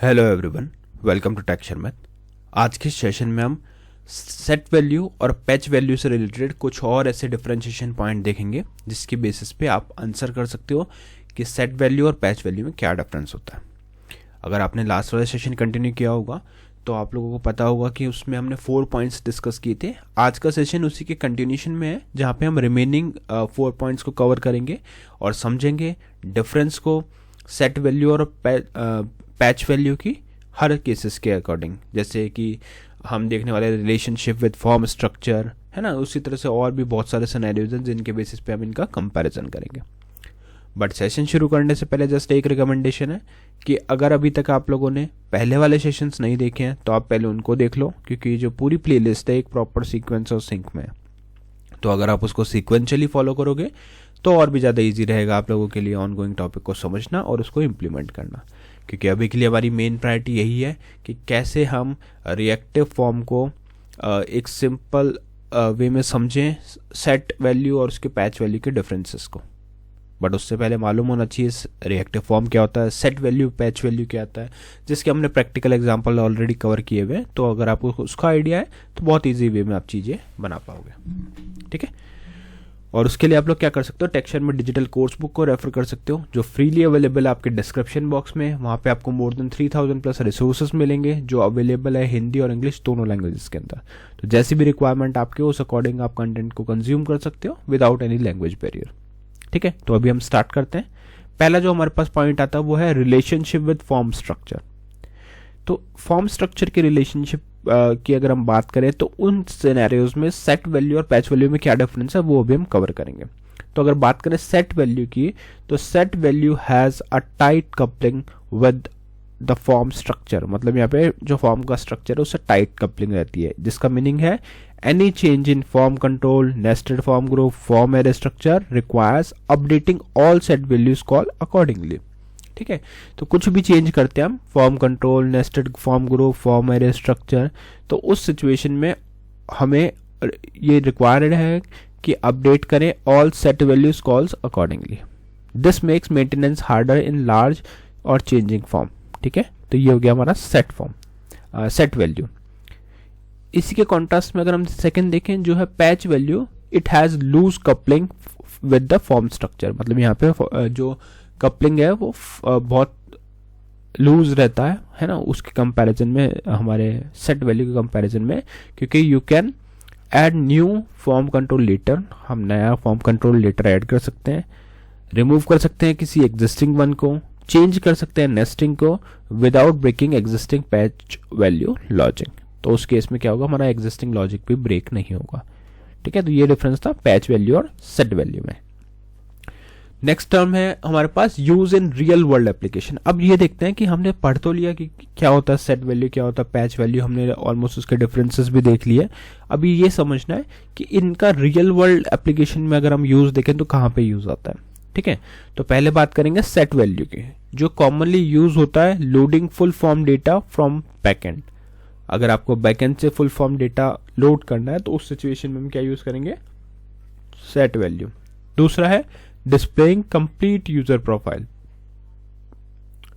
Hello everyone, welcome to टेक्चर math. आज के सेशन में हम सेट वैल्यू और पैच वैल्यू से रिलेटेड कुछ और ऐसे डिफरेंशिएशन पॉइंट देखेंगे जिसकी बेसिस पे आप आंसर कर सकते हो कि सेट वैल्यू और पैच वैल्यू में क्या डिफरेंस होता है। अगर आपने लास्ट वाला सेशन कंटिन्यू किया होगा तो आप लोगों को पता होगा कि उसमें हमने 4 पॉइंट्स डिस्कस किए थे। आज का सेशन उसी के कंटिन्यूशन में है, जहाँ पे हम रिमेनिंग 4 पॉइंट्स को कवर करेंगे और समझेंगे डिफरेंस को सेट वैल्यू और पैच वैल्यू की हर केसेस के अकॉर्डिंग। जैसे कि हम देखने वाले रिलेशनशिप विद फॉर्म स्ट्रक्चर है ना, उसी तरह से और भी बहुत सारे सिनेरियोज हैं जिनके बेसिस पे हम इनका कंपैरिजन करेंगे। बट सेशन शुरू करने से पहले जस्ट एक रिकमेंडेशन है कि अगर अभी तक आप लोगों ने पहले वाले सेशंस नहीं देखे हैं तो आप पहले उनको देख लो, क्योंकि जो पूरी प्लेलिस्ट है एक प्रॉपर सीक्वेंस और सिंक में है। तो अगर आप उसको सीक्वेंशियली फॉलो करोगे तो और भी ज़्यादा ईजी रहेगा आप लोगों के लिए ऑनगोइंग टॉपिक को समझना और उसको इम्प्लीमेंट करना। क्योंकि अभी के लिए हमारी मेन प्रायोरिटी यही है कि कैसे हम रिएक्टिव फॉर्म को एक सिंपल वे में समझें, सेट वैल्यू और उसके पैच वैल्यू के डिफरेंसेस को। बट उससे पहले मालूम होना चाहिए रिएक्टिव फॉर्म क्या होता है, सेट वैल्यू पैच वैल्यू क्या आता है, जिसके हमने प्रैक्टिकल एग्जांपल ऑलरेडी कवर किए हुए हैं। तो अगर आपको उसका आइडिया है तो बहुत ईजी वे में आप चीज़ें बना पाओगे, ठीक है। और उसके लिए आप लोग क्या कर सकते हो, टेक्सचर में डिजिटल कोर्स बुक को रेफर कर सकते हो जो फ्रीली अवेलेबल है आपके डिस्क्रिप्शन बॉक्स में। वहाँ पे आपको मोर देन 3000 प्लस रिसोर्सेज मिलेंगे जो अवेलेबल है हिंदी और इंग्लिश दोनों लैंग्वेजेस के अंदर। तो जैसी भी रिक्वायरमेंट आपके उस अकॉर्डिंग आप कंटेंट को कंज्यूम कर सकते हो विदाउट एनी लैंग्वेज बैरियर, ठीक है। तो अभी हम स्टार्ट करते हैं। पहला जो हमारे पास पॉइंट आता है वो है रिलेशनशिप विद फॉर्म स्ट्रक्चर। तो फॉर्म स्ट्रक्चर की रिलेशनशिप की अगर हम बात करें तो उन सिनेरियोज में सेट वैल्यू और पैच वैल्यू में क्या डिफरेंस है वो अभी हम कवर करेंगे। तो अगर बात करें सेट वैल्यू की तो set value has a tight coupling with the form structure. मतलब यहाँ पे जो फॉर्म का स्ट्रक्चर है उससे टाइट कपलिंग रहती है, जिसका मीनिंग है any change in form control, nested form group, form array structure requires updating all set values call accordingly, ठीक है। तो कुछ भी चेंज करते हैं हम, form control, nested form group, form array structure, तो उस सिचुएशन में हमें ये रिक्वायर्ड है कि अपडेट करें all set values calls accordingly. This makes maintenance harder in large और चेंजिंग फॉर्म, ठीक है। तो ये हो गया हमारा सेट फॉर्म सेट वैल्यू। इसी के कॉन्ट्रास्ट में अगर हम सेकंड देखें जो है patch value, it has loose coupling with the form structure. मतलब यहाँ पे जो कपलिंग है वो बहुत लूज रहता है ना, उसके कंपैरिजन में, हमारे सेट वैल्यू के कंपैरिजन में, क्योंकि you can add new form control later. हम नया फॉर्म कंट्रोल लेटर ऐड कर सकते हैं, रिमूव कर सकते हैं किसी एग्जिस्टिंग वन को, चेंज कर सकते हैं नेस्टिंग को without breaking existing patch value logic. तो उस केस में क्या होगा, हमारा एग्जिस्टिंग लॉजिक भी ब्रेक नहीं होगा, ठीक है। तो ये डिफरेंस था पैच वैल्यू और सेट वैल्यू में। नेक्स्ट टर्म है हमारे पास use in real world application. अब ये देखते हैं कि हमने पढ़ तो लिया कि क्या होता है सेट वैल्यू, क्या होता है पैच वैल्यू, हमने ऑलमोस्ट उसके डिफरेंसेस भी देख लिए। अभी ये समझना है कि इनका रियल वर्ल्ड एप्लीकेशन में अगर हम यूज देखें तो कहाँ पे यूज आता है, ठीक है। तो पहले बात करेंगे सेट वैल्यू की, जो कॉमनली यूज होता है loading full form data from backend. अगर आपको बैकएंड से फुल फॉर्म डेटा लोड करना है तो उस सिचुएशन में हम क्या यूज करेंगे, सेट वैल्यू। दूसरा है डिस्प्लेइंग कंप्लीट यूजर प्रोफाइल,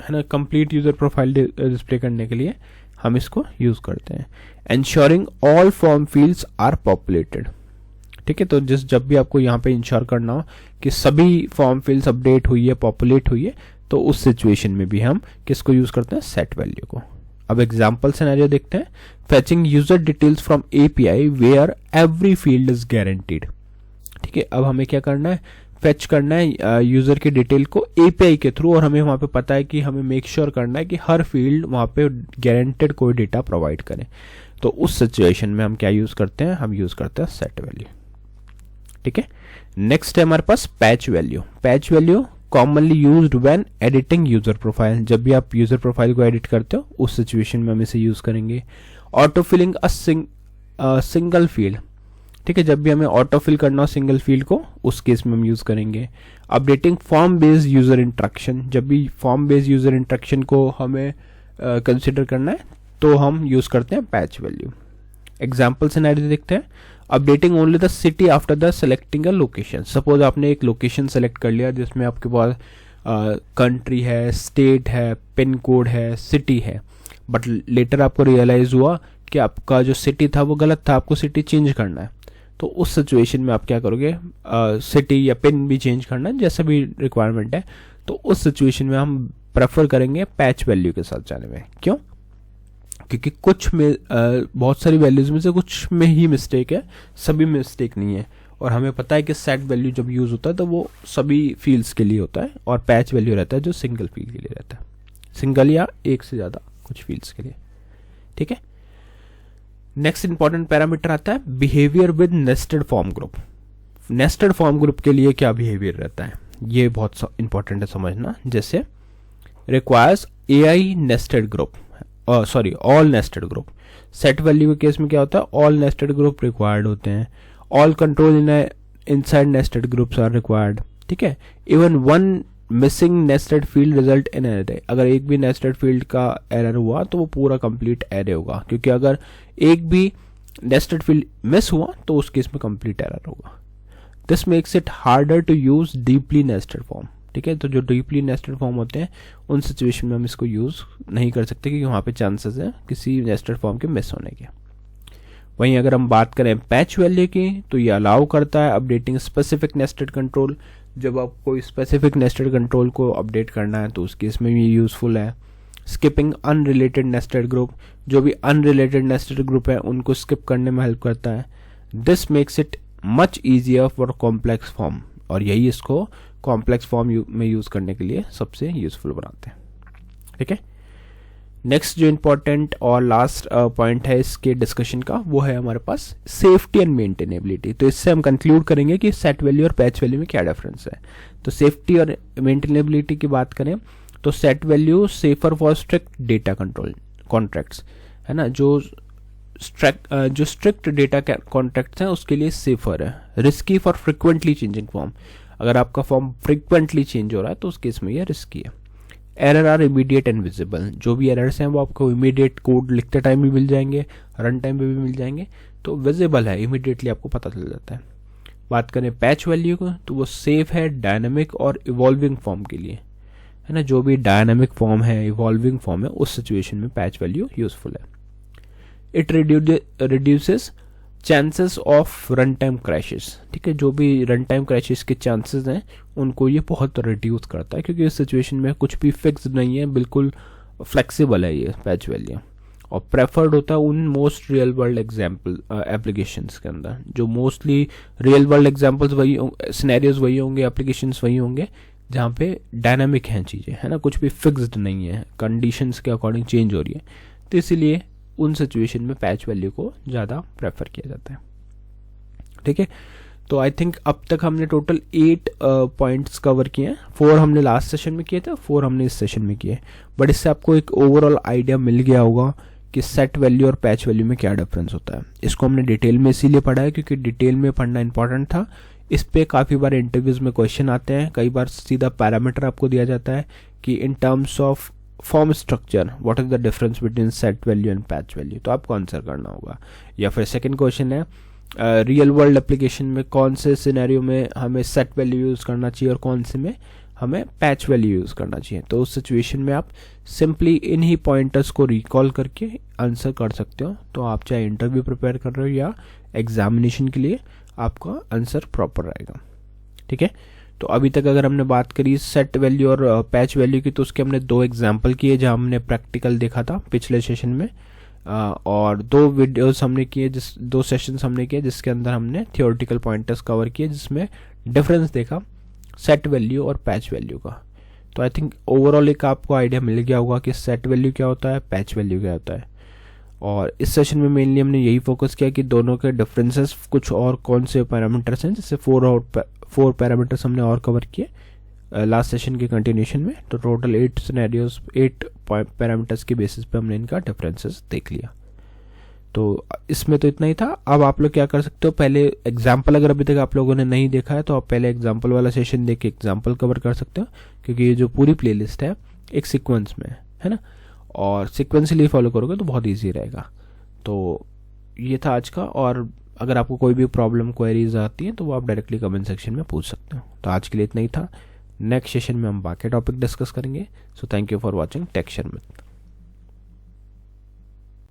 है ना, कंप्लीट यूजर प्रोफाइल डिस्प्ले करने के लिए हम इसको यूज करते हैं। Ensuring all form fields are populated, ठीक है। तो जब भी आपको यहाँ पे इंश्योर करना हो कि सभी फॉर्म फील्ड्स अपडेट हुई है, पॉपुलेट हुई है, तो उस सिचुएशन में भी हम किसको यूज करते हैं, सेट वैल्यू को। अब एग्जाम्पल सिनेरियो देखते हैं। Fetching user details from API where every field is guaranteed, ठीक है। अब हमें क्या करना है, फेच करना है यूजर की डिटेल को एपीआई के थ्रू, और हमें वहां पे पता है कि हमें मेक श्योर करना है कि हर फील्ड वहां पे गारंटेड कोई डेटा प्रोवाइड करे। तो उस सिचुएशन में हम क्या यूज करते हैं, हम यूज करते हैं सेट वैल्यू, ठीक है। नेक्स्ट है हमारे पास patch value. Patch value commonly used when editing user profile. जब भी आप यूजर प्रोफाइल को एडिट करते हो उस सिचुएशन में हम इसे यूज करेंगे। Auto filling a single field, ठीक है। जब भी हमें ऑटो फिल करना हो सिंगल फील्ड को, उस केस में हम यूज करेंगे। Updating form based user instruction, जब भी फॉर्म बेस्ड यूजर इंस्ट्रक्शन को हमें कंसिडर करना है तो हम यूज करते हैं पैच वैल्यू। एग्जाम्पल सिनेरियो देखते हैं। Updating only the city after the selecting a location. Suppose आपने एक लोकेशन सेलेक्ट कर लिया जिसमें आपके पास कंट्री है, स्टेट है, पिन कोड है, सिटी है, बट लेटर आपको रियलाइज़ हुआ कि आपका जो सिटी था वो गलत था, आपको सिटी चेंज करना है। तो उस सिचुएशन में आप क्या करोगे, सिटी या पिन भी चेंज करना है, जैसा भी रिक्वायरमेंट है, तो उस सिचुएशन में हम प्रेफर करेंगे पैच वैल्यू के साथ जाने में। क्यों? क्योंकि कुछ में बहुत सारी वैल्यूज में से कुछ में ही मिस्टेक है, सभी में मिस्टेक नहीं है। और हमें पता है कि सेट वैल्यू जब यूज़ होता है तो वो सभी फील्ड्स के लिए होता है, और पैच वैल्यू रहता है जो सिंगल फील्ड के लिए रहता है, सिंगल या एक से ज़्यादा कुछ फील्ड्स के लिए। ठीक है। नेक्स्ट इंपॉर्टेंट पैरामीटर आता है behaviour with nested form group. Nested form group के लिए क्या बिहेवियर रहता है, ये बहुत इंपॉर्टेंट है समझना। जैसे requires AI nested group, sorry all nested group. Set value के केस में क्या होता है, ऑल नेस्टेड ग्रुप रिक्वायर्ड होते हैं, all control inside nested groups are required. ठीक है। Even one missing nested field result in error. अगर एक भी नेस्टेड फील्ड का एरर हुआ तो वो पूरा कंप्लीट एरे होगा, क्योंकि अगर एक भी नेस्टेड फील्ड मिस हुआ तो उस केस में कंप्लीट एरर होगा। This makes it harder to use deeply nested form. ठीक है। तो जो डीपली नेस्टेड फॉर्म होते हैं उन सिचुएशन में हम इसको यूज नहीं कर सकते, क्योंकि वहाँ पे चांसेस है किसी नेस्टेड फॉर्म के मिस होने के। वहीं अगर हम बात करें पैच वैल्यू की, तो ये अलाउ करता है अपडेटिंग स्पेसिफिक नेस्टेड कंट्रोल। जब आप कोई स्पेसिफिक नेस्टेड कंट्रोल को अपडेट करना है तो उस केस में ये यूजफुल है। स्किपिंग अनरिलेटेड नेस्टेड ग्रुप, जो भी अनरिलेटेड नेस्टेड ग्रुप है उनको स्किप करने में हेल्प करता है। This makes it much easier for complex form, और यही इसको कॉम्प्लेक्स फॉर्म में यूज करने के लिए सबसे यूजफुल बनाते हैं। ठीक है। नेक्स्ट जो इंपॉर्टेंट और लास्ट पॉइंट है इसके डिस्कशन का, वो है हमारे पास सेफ्टी एंड मेंटेनेबिलिटी। तो इससे हम कंक्लूड करेंगे कि सेट वैल्यू और पैच वैल्यू में क्या डिफरेंस है। तो सेफ्टी और मेंटेनेबिलिटी की बात करें तो set value safer for strict data control contracts, है ना, जो स्ट्रिक्ट डेटा कॉन्ट्रैक्ट्स हैं उसके लिए सेफर है। Risky for frequently changing form, अगर आपका फॉर्म फ्रिक्वेंटली चेंज हो रहा है तो उस केस में यह रिस्की है। Error are immediate and visible, जो भी एरर्स हैं वो आपको इमीडिएट कोड लिखते टाइम भी मिल जाएंगे, रन टाइम पे भी मिल जाएंगे, तो विजिबल है, इमीडिएटली आपको पता चल जाता है। बात करें पैच वैल्यू को, तो वो सेफ है डायनामिक और इवॉल्विंग फॉर्म के लिए, है ना। जो भी डायनामिक फॉर्म है, इवॉल्विंग फॉर्म है, उस सिचुएशन में पैच वैल्यू यूजफुल है। It reduces chances of run time crashes. ठीक है। जो भी रन टाइम क्रैशेस के चांसेस हैं उनको ये बहुत रिड्यूस करता है, क्योंकि इस सिचुएशन में कुछ भी फिक्स नहीं है, बिल्कुल फ्लेक्सिबल है ये पैच वैल्यू, और प्रेफर्ड होता है उन most real world example applications के अंदर। जो मोस्टली रियल वर्ल्ड एग्जाम्पल्स वही सिनेरियोज वही होंगे, एप्लीकेशंस वही होंगे जहाँ पे डायनामिक हैं चीज़ें, है ना, कुछ भी फिक्स्ड नहीं है, कंडीशंस के अकॉर्डिंग चेंज हो रही है। तो इसीलिए उन सिचुएशन में पैच वैल्यू को ज़्यादा प्रेफर किया जाता है। ठीक है। तो आई थिंक अब तक हमने टोटल 8 पॉइंट्स कवर किए हैं। 4 हमने लास्ट सेशन में किए थे, 4 हमने इस सेशन में किए। बट इससे आपको एक ओवरऑल आइडिया मिल गया होगा कि सेट वैल्यू और पैच वैल्यू में क्या डिफरेंस होता है। इसको हमने डिटेल में इसीलिए पढ़ा है क्योंकि डिटेल में पढ़ना इंपॉर्टेंट था। इस पे काफ़ी बार इंटरव्यूज में क्वेश्चन आते हैं, कई बार सीधा पैरामीटर आपको दिया जाता है कि in terms of form structure what is the difference between set value and patch value, तो आपको आंसर करना होगा। या फिर सेकंड क्वेश्चन है रियल वर्ल्ड एप्लीकेशन में कौन से सिनेरियो में हमें सेट वैल्यू यूज़ करना चाहिए और कौन से में हमें पैच वैल्यू यूज़ करना चाहिए। तो उस सिचुएशन में आप सिंपली इन ही पॉइंटर्स को रिकॉल करके आंसर कर सकते हो। तो आप चाहे इंटरव्यू प्रिपेयर कर रहे हो या एग्जामिनेशन के लिए, आपका आंसर प्रॉपर रहेगा। ठीक है। तो अभी तक अगर हमने बात करी सेट वैल्यू और पैच वैल्यू की, तो उसके हमने 2 एग्जाम्पल किए जहाँ हमने प्रैक्टिकल देखा था पिछले सेशन में, और 2 वीडियोस हमने किए, 2 सेशंस हमने किए जिसके अंदर हमने थियोरेटिकल पॉइंटर्स कवर किए जिसमें डिफरेंस देखा सेट वैल्यू और पैच वैल्यू का। तो आई थिंक ओवरऑल एक आपको आइडिया मिल गया होगा कि सेट वैल्यू क्या होता है, पैच वैल्यू क्या होता है। और इस सेशन में मेनली हमने यही फोकस किया कि दोनों के डिफरेंसेस कुछ और कौन से पैरामीटर्स हैं, जैसे 4 पैरामीटर्स हमने और कवर किए लास्ट सेशन के कंटिन्यूशन में। तो टोटल 8 सिनेरियोज 8 पैरामीटर्स के बेसिस पे हमने इनका डिफरेंसेस देख लिया। तो इसमें तो इतना ही था। अब आप लोग क्या कर सकते हो, पहले एग्जाम्पल अगर अभी तक आप लोगों ने नहीं देखा है तो आप पहले एग्जाम्पल वाला सेशन देख के एग्जाम्पल कवर कर सकते हो, क्योंकि ये जो पूरी प्लेलिस्ट है एक सीक्वेंस में है ना, और सिक्वेंसली फॉलो करोगे तो बहुत ईजी रहेगा। तो ये था आज का, और अगर आपको कोई भी प्रॉब्लम क्वेरीज आती है तो वो आप डायरेक्टली कमेंट सेक्शन में पूछ सकते हो। तो आज के लिए इतना ही था। नेक्स्ट सेशन में हम बाकी टॉपिक डिस्कस करेंगे। So thank you for watching tech share math.